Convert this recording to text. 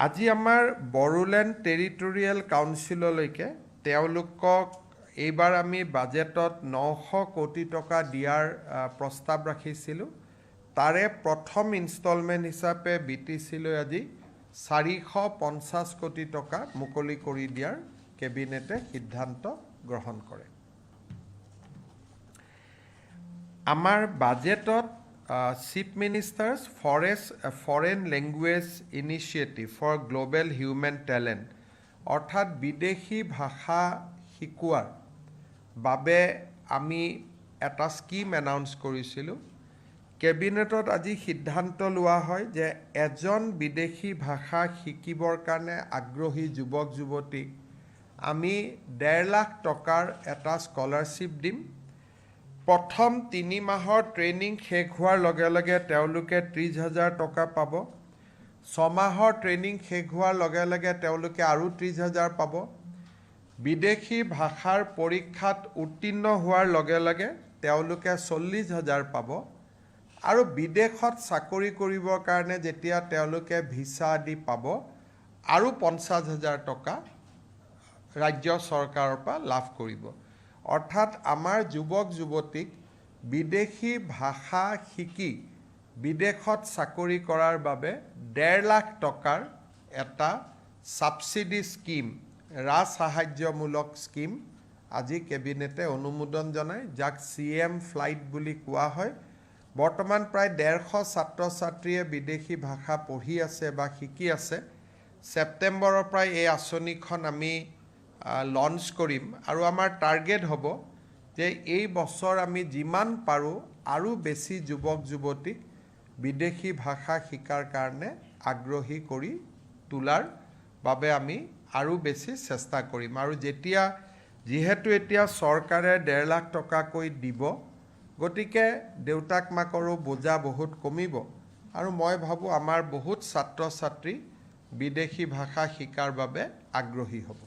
আজি আমাৰ বড়োলেণ্ড টেৰিটৰিয়েল কাউন্সিললৈকে তেওঁলোকক এইবাৰ আমি বাজেটত 900 কোটি টকা দিয়াৰ প্ৰস্তাৱ ৰাখিছিলোঁ। তাৰে প্ৰথম ইনষ্টলমেণ্ট হিচাপে BTC-লৈ আজি 450 কোটি টকা মুকলি কৰি দিয়াৰ কেবিনেটে সিদ্ধান্ত গ্ৰহণ কৰে। আমাৰ বাজেটত chief ministers foreign language initiative for global human talent অৰ্থাৎ বিদেশী ভাষা শিকোৱাৰ বাবে আমি এটা স্কিম এনাউন্স কৰিছিলোঁ। কেবিনেটত আজি সিদ্ধান্ত লোৱা হয় যে এজন বিদেশী ভাষা শিকিবৰ কাৰণে আগ্ৰহী যুৱক যুৱতীক আমি 1.5 লাখ টকাৰ এটা স্কলাৰশ্বিপ দিম। প্ৰথম 3 মাহৰ ট্ৰেইনিং শেষ হোৱাৰ লগে লগে তেওঁলোকে 30,000 টকা পাব। 6 মাহৰ ট্ৰেইনিং শেষ হোৱাৰ লগে লগে তেওঁলোকে আৰু 30,000 পাব। বিদেশী ভাষাৰ পৰীক্ষাত উত্তীৰ্ণ হোৱাৰ লগে লগে তেওঁলোকে 40,000 পাব। আৰু বিদেশত চাকৰি কৰিবৰ কাৰণে যেতিয়া তেওঁলোকে ভিছা আদি পাব আৰু 50,000 টকা ৰাজ্য চৰকাৰৰ পৰা লাভ কৰিব। অৰ্থাৎ আমাৰ যুৱক যুৱতীক বিদেশী ভাষা শিকি বিদেশত চাকৰি কৰাৰ বাবে 1.5 লাখ টকাৰ এটা ছাবচিডি স্কিম, ৰাজসাহায্যমূলক স্কিম আজি কেবিনেটে অনুমোদন জনায়, যাক CM ফ্লাইট বুলি কোৱা হয়। বৰ্তমান প্ৰায় 150 ছাত্ৰ ছাত্ৰীয়ে বিদেশী ভাষা পঢ়ি আছে বা শিকি আছে। ছেপ্টেম্বৰৰ পৰাই এই আঁচনিখন আমি লঞ্চ কৰিম আৰু আমাৰ টাৰ্গেট হ'ব যে এই বছৰ আমি যিমান পাৰোঁ আৰু বেছি যুৱক যুৱতীক বিদেশী ভাষা শিকাৰ কাৰণে আগ্ৰহী কৰি তোলাৰ বাবে আমি আৰু বেছি চেষ্টা কৰিম। আৰু যিহেতু এতিয়া চৰকাৰে 1.5 লাখ টকাকৈ দিব, গতিকে দেউতাক মাকৰো বোজা বহুত কমিব আৰু মই ভাবোঁ আমাৰ বহুত ছাত্ৰ ছাত্ৰী বিদেশী ভাষা শিকাৰ বাবে আগ্ৰহী হ'ব।